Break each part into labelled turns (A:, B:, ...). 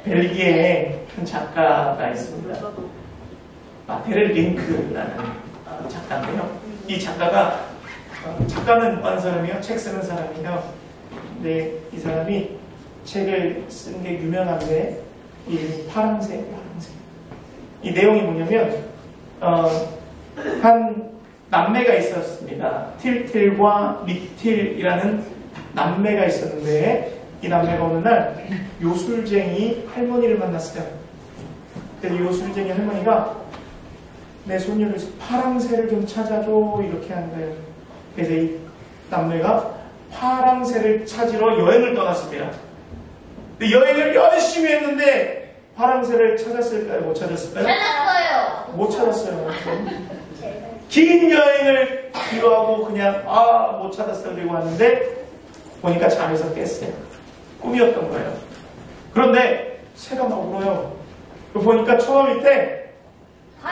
A: 벨기에 한 작가가 있습니다. 테렐 링크라는 작가인데요. 이 작가가 작가는 어느 사람이요? 책 쓰는 사람이요. 근데 이 사람이 책을 쓴 게 유명한데 이름이 파랑새. 이 내용이 뭐냐면 한 남매가 있었습니다. 틸틸과 미틸이라는 남매가 있었는데 이 남매가 어느 날 요술쟁이 할머니를 만났어요. 그래서 요술쟁이 할머니가 내 손녀를 파랑새를 좀 찾아줘 이렇게 하는 거예요. 그래서 이 남매가 파랑새를 찾으러 여행을 떠났습니다. 근데 여행을 열심히 했는데 파랑새를 찾았을까요? 못 찾았을까요?
B: 찾았어요.
A: 못 찾았어요. 긴 여행을 기로하고 그냥 못 찾았어 그리고 왔는데 보니까 잠에서 깼어요. 꿈이었던 거예요. 그런데 새가 막 울어요. 보니까 처음밑에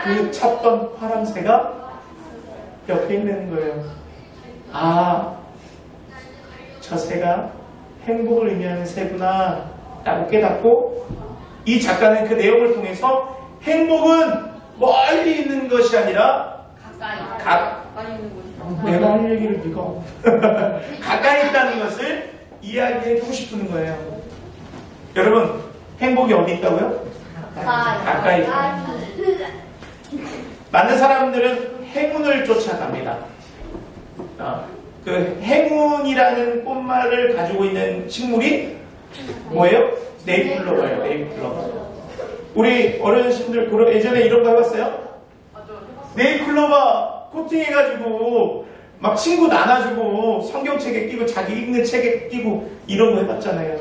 A: 그 찾던 파랑새가 옆에 있는 거예요. 저 새가 행복을 의미하는 새구나 라고 깨닫고 이 작가는 그 내용을 통해서 행복은 멀리 있는 것이 아니라 가까이 있는 것이다. 내가 할 얘기를 네가 가까이 있다는 것을 이야기해주고 싶은 거예요. 여러분 행복이 어디 있다고요? 가까이 있다. 많은 사람들은 행운을 쫓아갑니다. 그 행운이라는 꽃말을 가지고 있는 식물이 뭐예요? 네잎클로버예요. 네잎클로버. 우리 어르신들 예전에 이런 거 해봤어요? 네잎클로버 코팅해가지고 막 친구 나눠주고 성경책에 끼고 자기 읽는 책에 끼고 이런 거 해봤잖아요.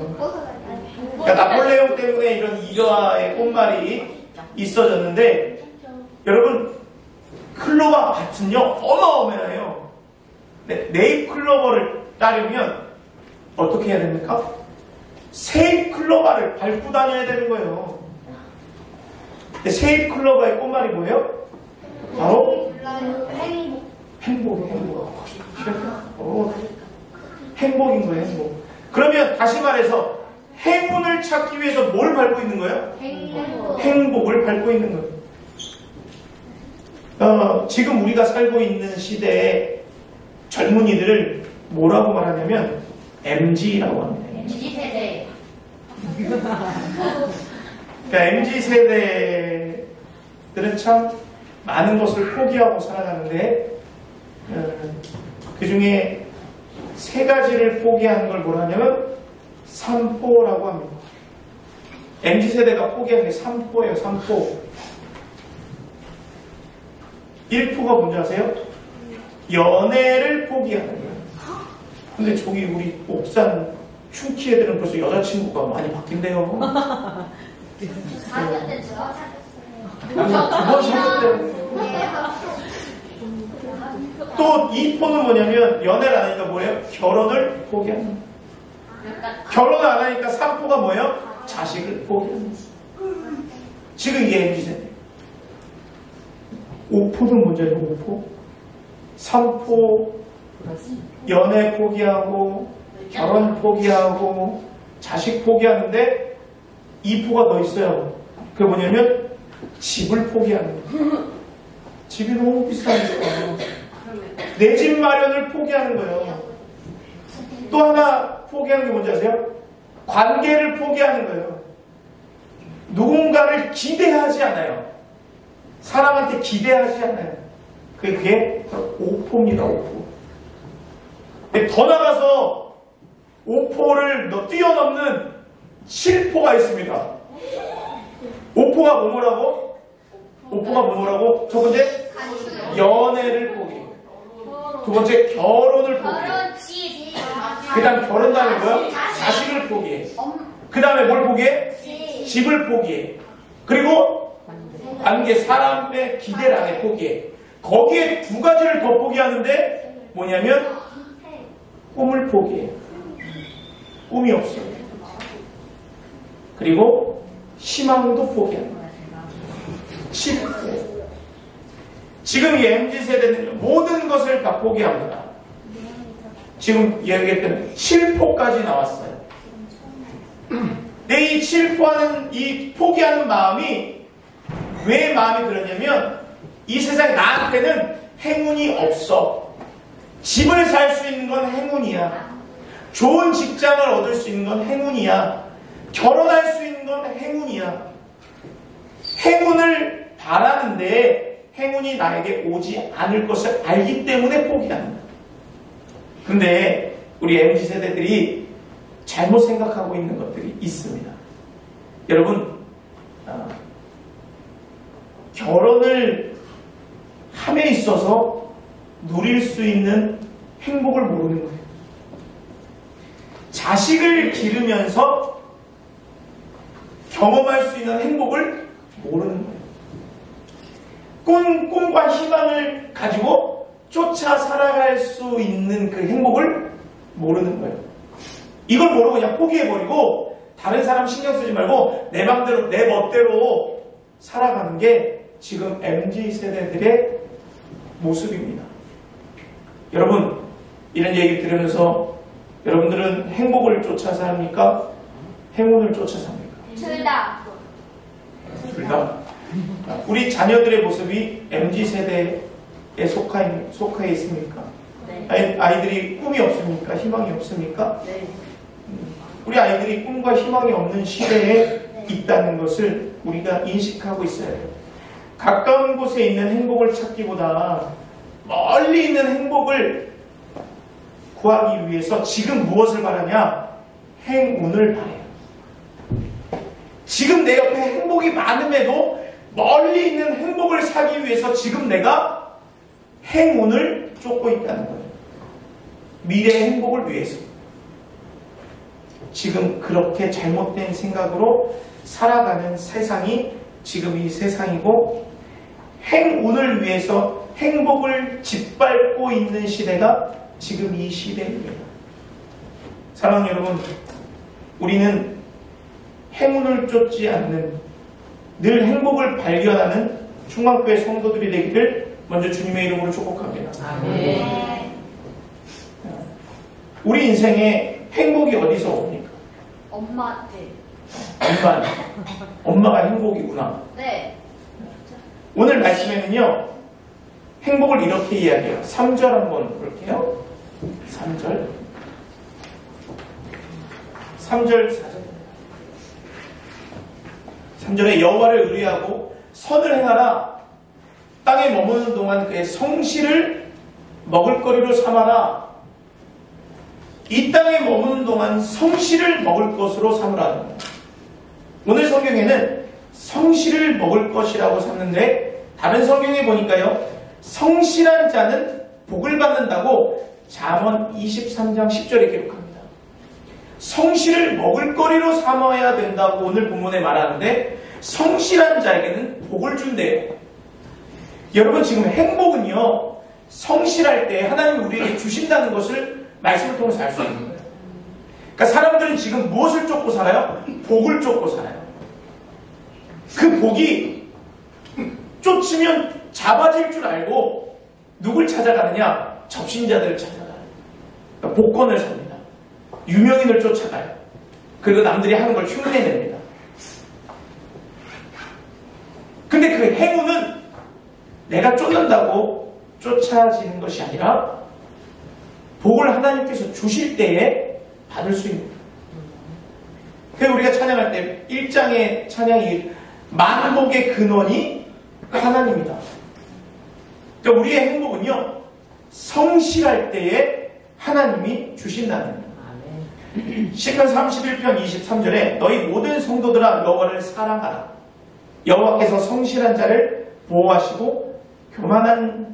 A: 그러니까 나폴레옹 때문에 이런 일화의 꽃말이 있어졌는데 여러분 클로버 밭은요 어마어마해요. 네잎 클로버를 따려면 어떻게 해야 됩니까? 세잎 클로버를 밟고 다녀야 되는 거예요. 세잎 클로버의 꽃말이 뭐예요? 바로 행복. 행복인 거예요. 행복. 그러면 다시 말해서 행운을 찾기 위해서 뭘 밟고 있는 거예요? 행복을 밟고 있는 거예요. 지금 우리가 살고 있는 시대에 젊은이들을 뭐라고 말하냐면 MG라고 합니다.
B: MZ세대.
A: 그러니까 MZ세대들은 참 많은 것을 포기하고 살아가는데 그 중에 세 가지를 포기하는 걸 뭐라 하냐면 3포라고 합니다. MZ세대가 포기한 게 3포예요. 3포. 1포가 뭔지 아세요? 연애를 포기하는 거예요. 근데 저기 우리 옥산 충치 애들은 벌써 여자친구가 많이 바뀐대요.
B: 4년 때 제가 찾았어요.
A: 두번 사귀었대요. 또 2포는 뭐냐면 연애를 안 하니까 뭐예요? 결혼을 포기하는 거예요. 결혼을 안 하니까 3포가 뭐예요? 자식을 포기하는 거예요. 지금 이게 MZ세대. 5포는 뭔지 알죠? 5포? 3포 연애 포기하고 결혼 포기하고 자식 포기하는데 2포가 더 있어요. 그게 뭐냐면 집을 포기하는 거예요. 집이 너무 비싸니까 내 집 마련을 포기하는 거예요. 또 하나 포기하는 게 뭔지 아세요? 관계를 포기하는 거예요. 누군가를 기대하지 않아요. 사람한테 기대하지 않아요. 그게 5포입니다. 5포. 더 나가서 5포를 뛰어넘는 7포가 있습니다. 5포가 뭐라고? 5포가 뭐라고? 첫 번째 연애를 포기. 두 번째 결혼을 포기. 그 다음 결혼 다음에 뭐야? 자식을 포기해. 그 다음에 뭘 포기해? 집을 포기해. 그리고 관계, 사람의 기대를 안 해. 포기해. 거기에 두 가지를 더 포기하는데 뭐냐면 꿈을 포기해요. 꿈이 없어요. 그리고 희망도 포기합니다. 10포. 지금 이 MZ세대는 모든 것을 다 포기합니다. 지금 이야기했던 7포까지 나왔어요. 근데 왜 이 질포하는, 이 포기하는 마음이 왜 마음이 들었냐면 이 세상에 나한테는 행운이 없어. 집을 살 수 있는 건 행운이야. 좋은 직장을 얻을 수 있는 건 행운이야. 결혼할 수 있는 건 행운이야. 행운을 바라는데 행운이 나에게 오지 않을 것을 알기 때문에 포기하는 거야. 근데 우리 MZ세대들이 잘못 생각하고 있는 것들이 있습니다. 여러분, 결혼을 함에 있어서 누릴 수 있는 행복을 모르는 거예요. 자식을 기르면서 경험할 수 있는 행복을 모르는 거예요. 꿈과 희망을 가지고 쫓아 살아갈 수 있는 그 행복을 모르는 거예요. 이걸 모르고 그냥 포기해버리고 다른 사람 신경 쓰지 말고 내 맘대로, 내 멋대로 살아가는 게 지금 MZ세대들의 모습입니다. 여러분, 이런 얘기 들으면서 여러분들은 행복을 쫓아 삽니까? 행운을 쫓아 삽니까?
B: 둘 다.
A: 둘 다. 우리 자녀들의 모습이 MZ세대에 속해 있습니까?
B: 네.
A: 아이들이 꿈이 없습니까? 희망이 없습니까?
B: 네.
A: 우리 아이들이 꿈과 희망이 없는 시대에 있다는 것을 우리가 인식하고 있어야 돼요. 가까운 곳에 있는 행복을 찾기보다 멀리 있는 행복을 구하기 위해서 지금 무엇을 바라냐? 행운을 바라요. 지금 내 옆에 행복이 많음에도 멀리 있는 행복을 사기 위해서 지금 내가 행운을 쫓고 있다는 거예요. 미래의 행복을 위해서. 지금 그렇게 잘못된 생각으로 살아가는 세상이 지금 이 세상이고, 행운을 위해서 행복을 짓밟고 있는 시대가 지금 이 시대입니다. 사랑하는 여러분, 우리는 행운을 쫓지 않는, 늘 행복을 발견하는 충만교회 성도들이 되기를 먼저 주님의 이름으로 축복합니다.
B: 네.
A: 우리 인생에 행복이 어디서 옵니까?
B: 엄마한테.
A: 엄마가 행복이구나.
B: 네.
A: 오늘 말씀에는요, 행복을 이렇게 이야기해요. 3절 한번 볼게요. 3절, 4절. 3절에 여호와를 의뢰하고 선을 행하라. 땅에 머무는 동안 그의 성실을 먹을거리로 삼아라. 이 땅에 머무는 동안 성실을 먹을 것으로 삼으라. 오늘 성경에는 성실을 먹을 것이라고 샀는데, 다른 성경에 보니까요, 성실한 자는 복을 받는다고 잠언 23장 10절에 기록합니다. 성실을 먹을거리로 삼아야 된다고 오늘 본문에 말하는데, 성실한 자에게는 복을 준대요. 여러분, 지금 행복은요, 성실할 때 하나님이 우리에게 주신다는 것을 말씀을 통해서 알 수 있는 거예요. 그러니까 사람들은 지금 무엇을 쫓고 살아요? 복을 쫓고 살아요. 그 복이 쫓으면 잡아질 줄 알고 누굴 찾아가느냐? 접신자들을 찾아가요. 그러니까 복권을 삽니다. 유명인을 쫓아가요. 그리고 남들이 하는 걸 흉내냅니다. 근데 그 행운은 내가 쫓는다고 쫓아지는 것이 아니라 복을 하나님께서 주실 때에 받을 수 있는 거예요. 그래서 우리가 찬양할 때 1장의 찬양이 만복의 근원이 하나님이다. 그러니까 우리의 행복은요, 성실할 때에 하나님이 주신다는 거예요. 시편 31편 23절에 너희 모든 성도들아 여호와를 사랑하라. 여호와께서 성실한 자를 보호하시고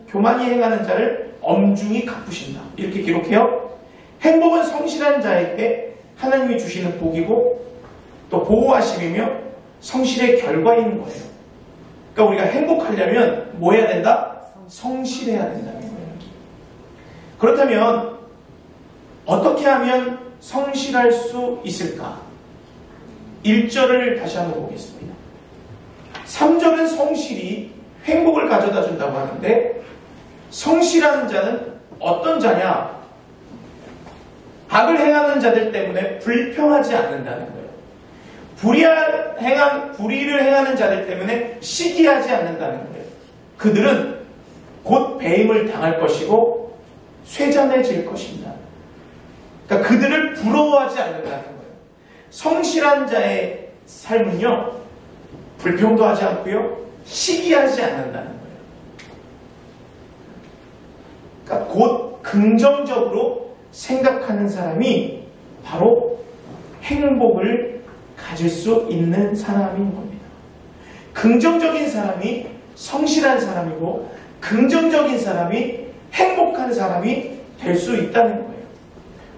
A: 교만히 행하는 자를 엄중히 갚으신다. 이렇게 기록해요. 행복은 성실한 자에게 하나님이 주시는 복이고 또 보호하심이며 성실의 결과인 거예요. 그러니까 우리가 행복하려면 뭐 해야 된다? 성실해야 된다는 거예요. 그렇다면 어떻게 하면 성실할 수 있을까? 1절을 다시 한번 보겠습니다. 3절은 성실이 행복을 가져다 준다고 하는데, 성실한 자는 어떤 자냐? 악을 행하는 자들 때문에 불평하지 않는다는 거예요. 불의를 행하는 자들 때문에 시기하지 않는다는 거예요. 그들은 곧 배임을 당할 것이고 쇠잔해질 것입니다. 그러니까 그들을 부러워하지 않는다는 거예요. 성실한 자의 삶은요, 불평도 하지 않고요, 시기하지 않는다는 거예요. 그러니까 곧 긍정적으로 생각하는 사람이 바로 행복을 가질 수 있는 사람인 겁니다. 긍정적인 사람이 성실한 사람이고 긍정적인 사람이 행복한 사람이 될 수 있다는 거예요.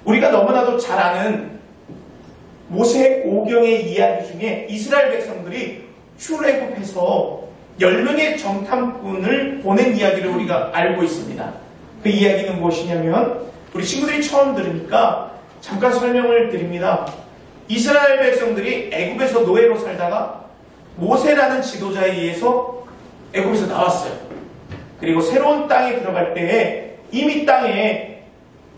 A: 우리가 너무나도 잘 아는 모세오경의 이야기 중에 이스라엘 백성들이 출애굽해서 10명의 정탐꾼을 보낸 이야기를 우리가 알고 있습니다. 그 이야기는 무엇이냐면 우리 친구들이 처음 들으니까 잠깐 설명을 드립니다. 이스라엘 백성들이 애굽에서 노예로 살다가 모세라는 지도자에 의해서 애굽에서 나왔어요. 그리고 새로운 땅에 들어갈 때에 이미 땅에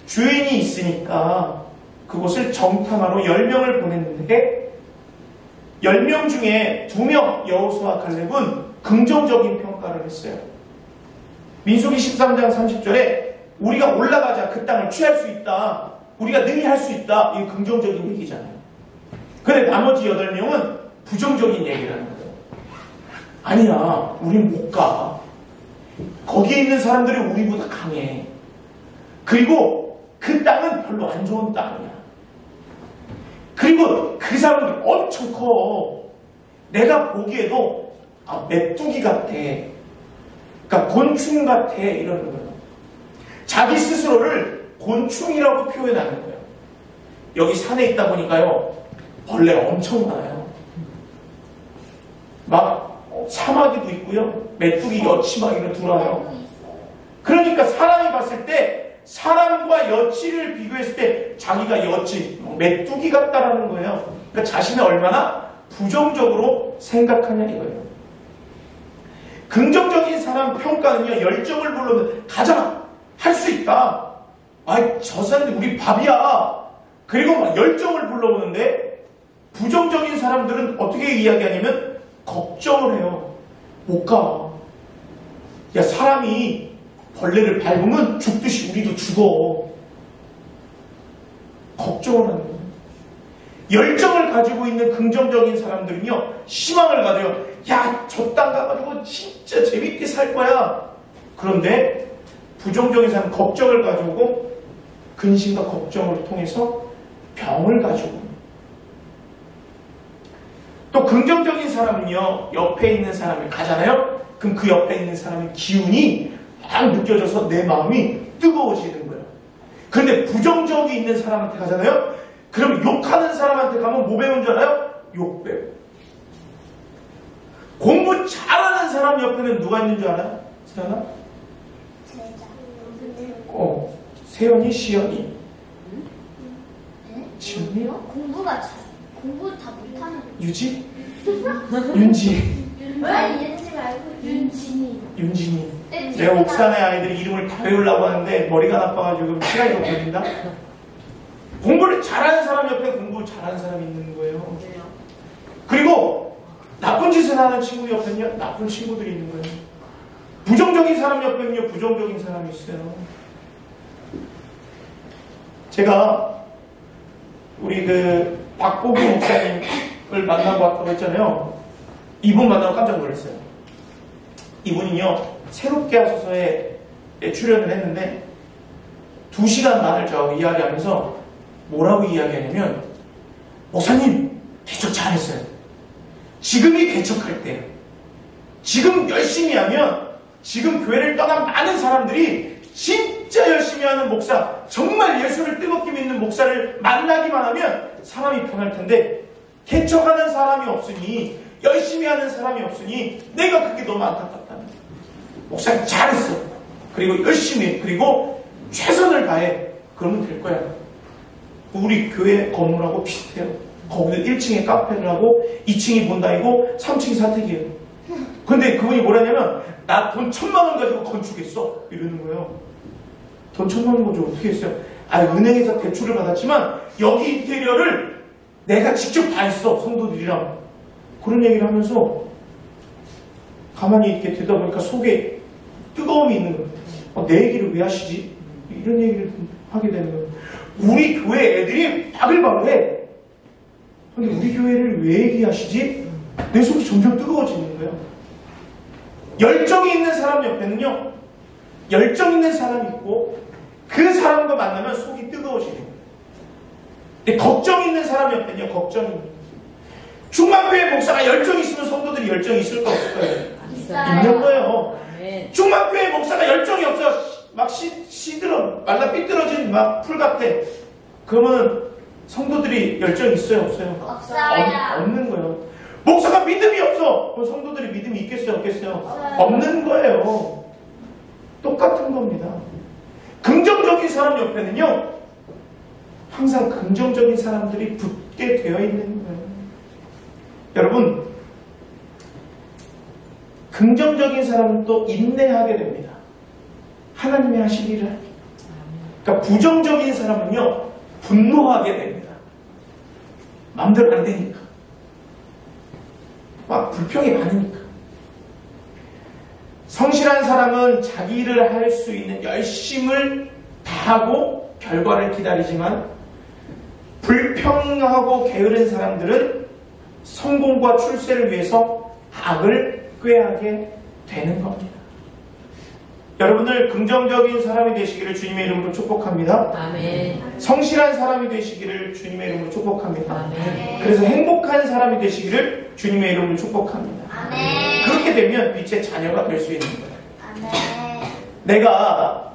A: 주인이 있으니까 그곳을 정탐하러 10명을 보냈는데 10명 중에 2명 여호수아와 칼렙은 긍정적인 평가를 했어요. 민수기 13장 30절에 우리가 올라가자 그 땅을 취할 수 있다. 우리가 능히 할 수 있다. 이게 긍정적인 얘기잖아요. 근데 나머지 8명은 부정적인 얘기를 하는 거예요. 아니야, 우린 못 가. 거기에 있는 사람들이 우리보다 강해. 그리고 그 땅은 별로 안 좋은 땅이야. 그리고 그 사람들 엄청 커. 내가 보기에도 메뚜기 같아. 그러니까 곤충 같아. 이러는 거예요. 자기 스스로를 곤충이라고 표현하는 거예요. 여기 산에 있다 보니까요, 벌레가 엄청 많아요. 막 사마귀도 있고요, 메뚜기, 여치 막 이런 들어와요. 그러니까 사람이 봤을 때 사람과 여치를 비교했을 때 자기가 여치, 메뚜기 같다라는 거예요. 그러니까 자신을 얼마나 부정적으로 생각하냐 이거예요. 긍정적인 사람 평가는요, 열정을 불러오면 가자! 할 수 있다! 아이, 저 사람들 우리 밥이야! 그리고 막 열정을 불러오는데 부정적인 사람들은 어떻게 이야기하냐면 걱정을 해요. 못 가. 야, 사람이 벌레를 밟으면 죽듯이 우리도 죽어. 걱정을 하는 거예요. 열정을 가지고 있는 긍정적인 사람들은요, 희망을 가져요. 야, 저 땅 가가지고 진짜 재밌게 살 거야. 그런데 부정적인 사람은 걱정을 가지고 근심과 걱정을 통해서 병을 가지고, 또 긍정적인 사람은요, 옆에 있는 사람을 가잖아요. 그럼 그 옆에 있는 사람의 기운이 막 느껴져서 내 마음이 뜨거워지는 거예요. 그런데 부정적이 있는 사람한테 가잖아요. 그럼 욕하는 사람한테 가면 뭐 배운 줄 알아요? 욕 배워. 공부 잘하는 사람 옆에는 누가 있는 줄 알아요? 세연아? 세연이, 시연이. 지연이?
B: 공부가 잘. 공부 다 못하는.
A: 유지? 윤지.
B: 아니, 윤지 말고 윤진이.
A: 윤진이. 내가 옥산의 아이들이 이름을 다 외우려고 하는데 머리가 나빠가지고 시간이 더 걸린다? 공부를 잘하는 사람 옆에 공부 잘하는 사람이 있는 거예요. 그리고 나쁜 짓을 하는 친구 옆에는요, 나쁜 친구들이 있는 거예요. 부정적인 사람 옆에는요, 부정적인 사람이 있어요. 제가 우리 그 박보기 목사님을 만나고 왔다고 했잖아요. 이분 만나고 깜짝 놀랐어요. 이분이요, 새롭게 하소서에 출연을 했는데 2시간 반을 저하고 이야기하면서 뭐라고 이야기하냐면, 목사님 개척 잘했어요. 지금이 개척할 때예요. 지금 열심히 하면 지금 교회를 떠난 많은 사람들이 진짜 열심히 하는 목사, 정말 예수를 뜨겁게 믿는 목사를 만나기만 하면 사람이 변할 텐데, 개척하는 사람이 없으니, 열심히 하는 사람이 없으니 내가 그게 너무 안타깝다는 거예요. 목사님 잘했어. 그리고 열심히 해. 그리고 최선을 다해. 그러면 될 거야. 우리 교회 건물하고 비슷해요. 거기도 1층에 카페를 하고 2층이 본당이고 3층이 사택이에요. 근데 그분이 뭐라냐면, 나 돈 1,000만 원 가지고 건축했어. 이러는 거예요. 돈 1,000만 원 가지고 어떻게 했어요? 은행에서 대출을 받았지만 여기 인테리어를 내가 직접 다 했어, 성도들이랑. 그런 얘기를 하면서 가만히 이렇게 듣다 보니까 속에 뜨거움이 있는 거예요. 내 얘기를 왜 하시지? 이런 얘기를 하게 되는 거예요. 우리 교회 애들이 바글바글해. 근데 우리 교회를 왜 얘기하시지? 내 속이 점점 뜨거워지는 거예요. 열정이 있는 사람 옆에는요, 열정 있는 사람이 있고 그 사람과 만나면 속이 뜨거워지는 거예요. 근데 걱정 있는 사람 옆에는요, 걱정이 있는 거예요. 중만교회 목사가 열정이 있으면 성도들이 열정이 있을까 없을까요? 있는 거예요. 중만교회 목사가 열정이 없어 막 시들어 말라 삐뚤어진 막 풀 같아. 그러면 성도들이 열정이 있어요 없어요?
B: 없어요.
A: 없는 거예요. 목사가 믿음이 없어. 그럼 성도들이 믿음이 있겠어요 없겠어요? 없는 거예요. 똑같은 겁니다. 긍정적인 사람 옆에는요, 항상 긍정적인 사람들이 붙게 되어 있는 거예요. 여러분, 긍정적인 사람은 또 인내하게 됩니다. 하나님이 하실 일을. 그러니까 부정적인 사람은요, 분노하게 됩니다. 마음대로 안 되니까. 막 불평이 많으니까. 성실한 사람은 자기 일을 할 수 있는 열심을 다하고 결과를 기다리지만, 불평하고 게으른 사람들은 성공과 출세를 위해서 악을 꾀하게 되는 겁니다. 여러분들 긍정적인 사람이 되시기를 주님의 이름으로 축복합니다.
C: 아멘.
A: 성실한 사람이 되시기를 주님의 이름으로 축복합니다.
C: 아멘.
A: 그래서 행복한 사람이 되시기를 주님의 이름으로 축복합니다.
B: 아멘.
A: 그렇게 되면 빛의 자녀가 될 수 있는 거예요.
B: 아멘.
A: 내가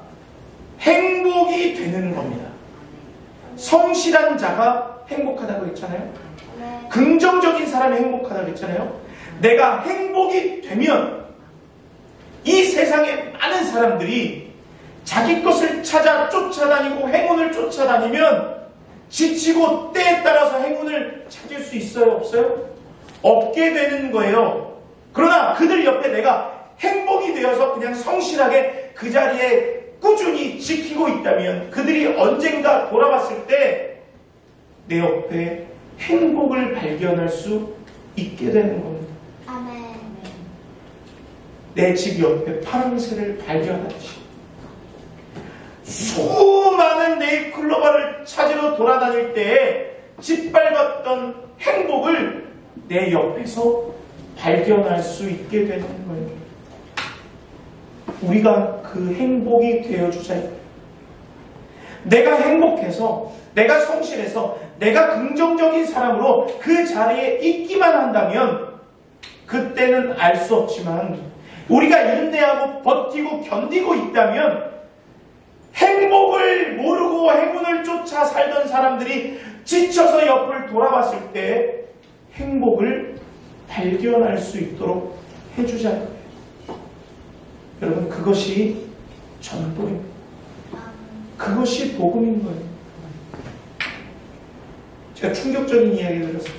A: 행복이 되는 겁니다. 성실한 자가 행복하다고 했잖아요.
B: 네.
A: 긍정적인 사람이 행복하다고 했잖아요. 내가 행복이 되면 이 세상에 많은 사람들이 자기 것을 찾아 쫓아다니고 행운을 쫓아다니면 지치고 때에 따라서 행운을 찾을 수 있어요? 없어요? 없게 되는 거예요. 그러나 그들 옆에 내가 행복이 되어서 그냥 성실하게 그 자리에 꾸준히 지키고 있다면 그들이 언젠가 돌아봤을 때 내 옆에 행복을 발견할 수 있게 되는 겁니다.
B: 아멘.
A: 내 집 옆에 파랑새를 발견하듯이 수많은 네잎클로버를 찾으러 돌아다닐 때에 짓밟았던 행복을 내 옆에서 발견할 수 있게 되는 거예요. 우리가 그 행복이 되어주자. 내가 행복해서, 내가 성실해서, 내가 긍정적인 사람으로 그 자리에 있기만 한다면 그때는 알 수 없지만 우리가 인내하고 버티고 견디고 있다면 행복을 모르고 행운을 쫓아 살던 사람들이 지쳐서 옆을 돌아봤을 때 행복을 발견할 수 있도록 해주자는 거예요. 여러분, 그것이 전복입니다. 그것이 복음인 거예요. 제가 충격적인 이야기를 들었어요.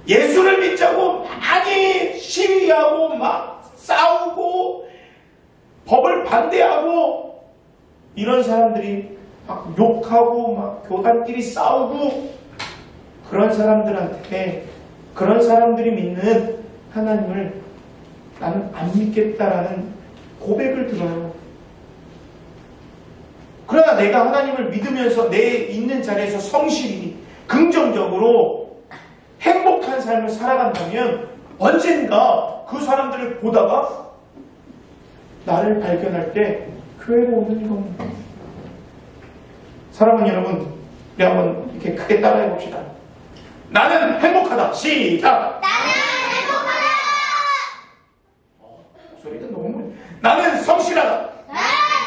A: 예수를 믿자고 많이 시위하고 막 싸우고 법을 반대하고 이런 사람들이 막 욕하고 막 교단끼리 싸우고 그런 사람들한테 그런 사람들이 믿는 하나님을 나는 안 믿겠다라는 고백을 들어요. 그러나 내가 하나님을 믿으면서 내 있는 자리에서 성실히 긍정적으로 행복한 삶을 살아간다면 언젠가 그 사람들을 보다가 나를 발견할 때 교회로 오는 겁니다. 사랑하는 여러분, 우리 한번 이렇게 크게 따라해 봅시다. 나는 행복하다. 시작!
B: 나는 행복하다.
A: 소리가 너무 나는 성실하다.
B: 나는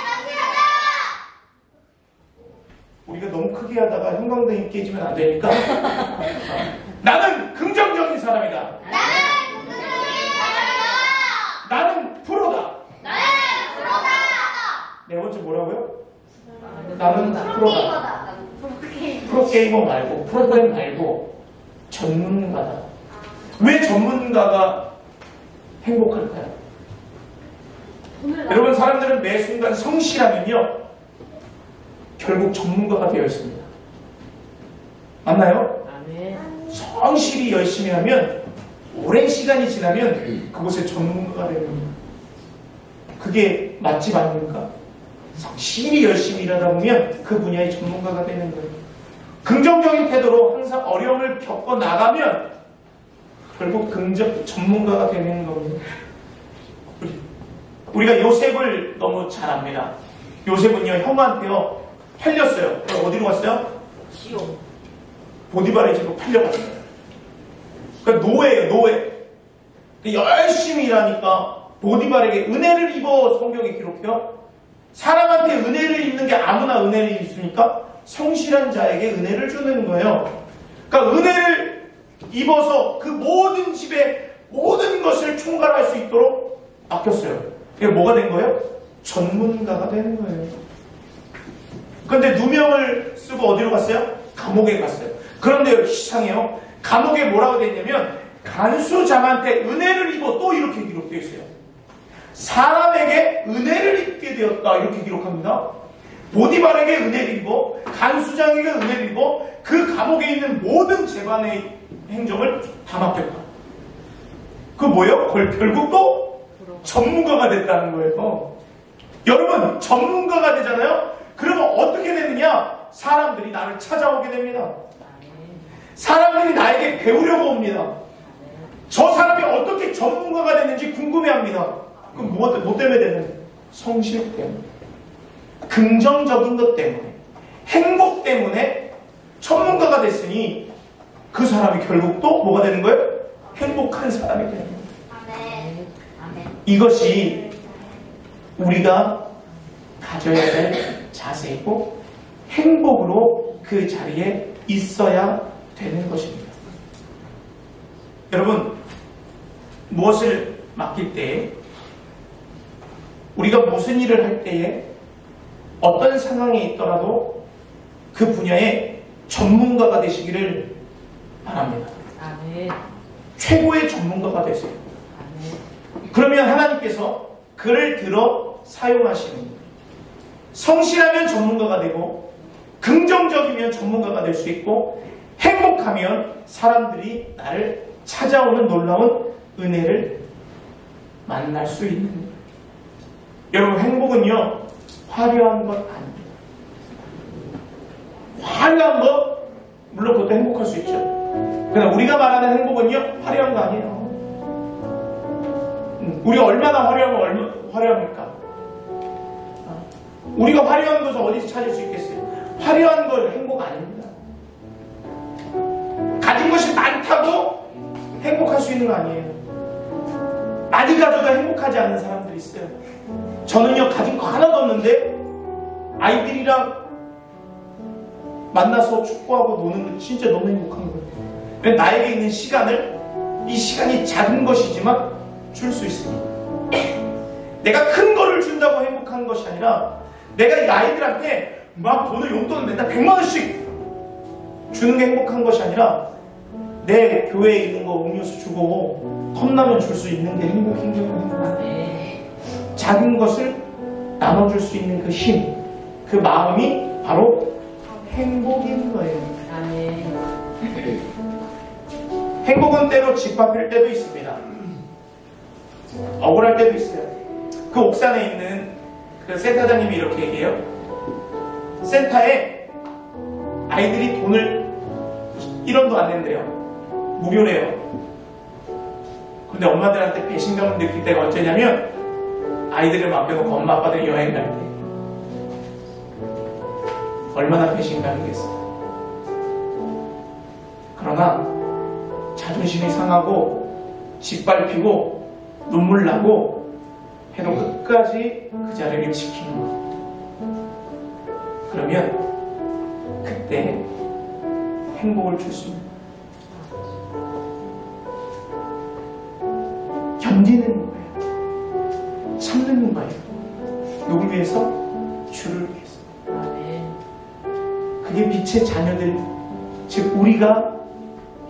B: 성실하다.
A: 우리가 너무 크게 하다가 형광등이 깨지면 안 되니까 나는 긍정적인 사람이다.
B: 나는 긍정적인 사람이다.
A: 나는 프로다.
B: 나는 프로다.
A: 네 번째 뭐라고요? 나는 프로다.
B: 프로게이머다.
A: 프로게이머 말고 프로그램 말고 전문가다. 왜 전문가가 행복할까요? 여러분, 사람들은 매 순간 성실하면요 결국 전문가가 되어 있습니다. 맞나요?
C: 아멘.
A: 성실히 열심히 하면 오랜 시간이 지나면 그곳의 전문가가 되는 겁니다. 그게 맛집 아닙니까? 성실히 열심히 일하다 보면 그 분야의 전문가가 되는 거예요. 긍정적인 태도로 항상 어려움을 겪어 나가면 결국 전문가가 되는 겁니다. 우리가 요셉을 너무 잘 압니다. 요셉은요, 형한테요, 팔렸어요. 어디로 갔어요?
C: 지옥.
A: 보디발의 집으로 팔려갔어요. 그러니까 노예예요, 노예. 열심히 일하니까 보디발에게 은혜를 입어 성경에 기록해요. 사람한테 은혜를 입는 게 아무나 은혜를 입습니까? 성실한 자에게 은혜를 주는 거예요. 그러니까 은혜를 입어서 그 모든 집에 모든 것을 총괄할 수 있도록 맡겼어요. 이게 뭐가 된 거예요? 전문가가 되는 거예요. 그런데 누명을 쓰고 어디로 갔어요? 감옥에 갔어요. 그런데 이상해요. 감옥에 뭐라고 되어 있냐면 간수장한테 은혜를 입어 또 이렇게 기록되어 있어요. 사람에게 은혜를 입게 되었다 이렇게 기록합니다. 보디발에게 은혜를 입어 간수장에게 은혜를 입어 그 감옥에 있는 모든 재반의 행정을 다 맡겼다. 그 뭐예요? 결국 또 전문가가 됐다는 거예요. 여러분 전문가가 되잖아요. 그러면 어떻게 되느냐? 사람들이 나를 찾아오게 됩니다. 사람들이 나에게 배우려고 옵니다. 저 사람이 어떻게 전문가가 됐는지 궁금해합니다. 그럼 뭐 때문에 되는? 성실 때문에, 긍정적인 것 때문에, 행복 때문에 전문가가 됐으니 그 사람이 결국 또 뭐가 되는 거예요? 행복한 사람이 되는 거예요.
B: 아멘. 아멘.
A: 이것이 우리가 가져야 될 자세이고 행복으로 그 자리에 있어야 되는 것입니다. 여러분, 무엇을 맡길 때에 우리가 무슨 일을 할 때에 어떤 상황에 있더라도 그 분야의 전문가가 되시기를 바랍니다.
C: 아멘.
A: 최고의 전문가가 되세요.
C: 아멘.
A: 그러면 하나님께서 그를 들어 사용하시는 거예요. 성실하면 전문가가 되고 긍정적이면 전문가가 될 수 있고 행복하면 사람들이 나를 찾아오는 놀라운 은혜를 만날 수 있는 거예요. 여러분, 행복은요 화려한 것 아닙니다. 화려한 것 물론 그것도 행복할 수 있죠. 그러나 우리가 말하는 행복은요 화려한 거 아니에요. 우리 얼마나 화려합니까? 우리가 화려한 것을 어디서 찾을 수 있겠어요? 화려한 걸 행복 아닙니다. 가진 것이 많다고 행복할 수 있는 거 아니에요. 많이 가져도 행복하지 않은 사람들이 있어요. 저는요 가진 거 하나도 없는데 아이들이랑 만나서 축구하고 노는 거 진짜 너무 행복한 거예요. 왜? 나에게 있는 시간을, 이 시간이 작은 것이지만 줄 수 있으니까. 내가 큰 거를 준다고 행복한 것이 아니라 내가 이 아이들한테 막 용돈을 맨날 100만 원씩 주는 게 행복한 것이 아니라 내 교회에 있는 거 음료수 주고 컵라면 줄 수 있는 게 행복인 거예요. 작은 것을 나눠줄 수 있는 그 힘, 그 마음이 바로 행복인 거예요.
C: 아멘.
A: 행복은 때로 짓밟힐 때도 있습니다. 억울할 때도 있어요. 그 옥산에 있는 그 센터장님이 이렇게 얘기해요. 센터에 아이들이 돈을 1원도 안 낸대요. 무료래요. 근데 엄마들한테 배신감을 느낄 때가 언제냐면 아이들을 맡겨놓고 엄마 아빠들이 여행 갈 때. 얼마나 배신감이겠어요. 그러나 자존심이 상하고 짓밟히고 눈물 나고 해도 끝까지 그 자리를 지키는 것. 그러면 그때 행복을 줄 수 있는 거예요. 견디는 거예요. 참는 거예요. 누굴 위해서? 주를 위해서.
C: 아멘.
A: 그게 빛의 자녀들, 즉 우리가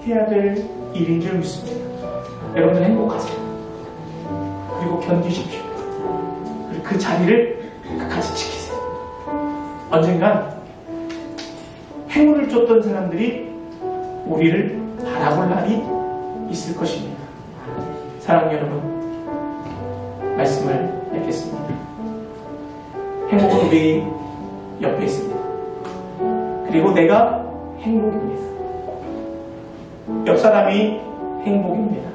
A: 해야 될 일인 줄 믿습니다. 여러분들 행복하세요. 그리고 견디십시오. 그리고 그 자리를 끝까지 지키세요. 언젠간 행운을 쫓던 사람들이 우리를 바라볼 날이 있을 것입니다. 사랑하는 여러분, 말씀을 맺겠습니다. 행복은 우리 옆에 있습니다. 그리고 내가 행복입니다. 옆 사람이 행복입니다.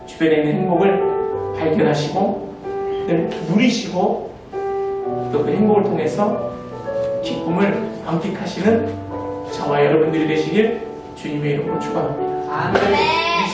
A: 주변에 있는 행복을 발견하시고 늘 누리시고 또 그 행복을 통해서 기쁨을 만끽하시는 저와 여러분들이 되시길 주님의 이름으로 축원합니다.
C: 아멘.